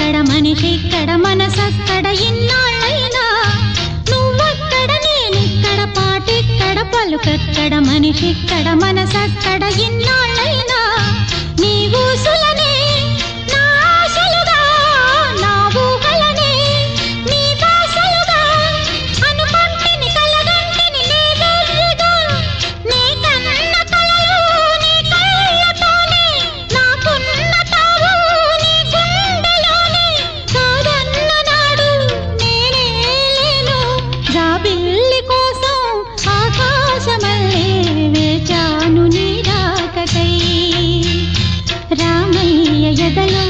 మాటక్కడ మనిషిక్కడ మనసక్కడ ఇన్నాళ్ళైనా నువ్వక్కడ నేనిక్కడ పాటిక్కడ పలుకక్కడ మనిషిక్కడ మనసక్కడ ఇన్నాళ్ళైనా నీ ఊసులనే నా ఆశలుగా నా ఊహలనే నీ దాసలుగా అనుకుంటిని కలగంటిని నీ వెర్రిగా నీ కన్న కలలు నీ కళ్ళతోనే నాకున్న తావు నీ గుండెలోనే కాదన్న నాడు నేనే లేను జాబిల్లి కోసం ఆకాశమల్లే వేచాను నీ రాకకై రామయ్య ఎదలో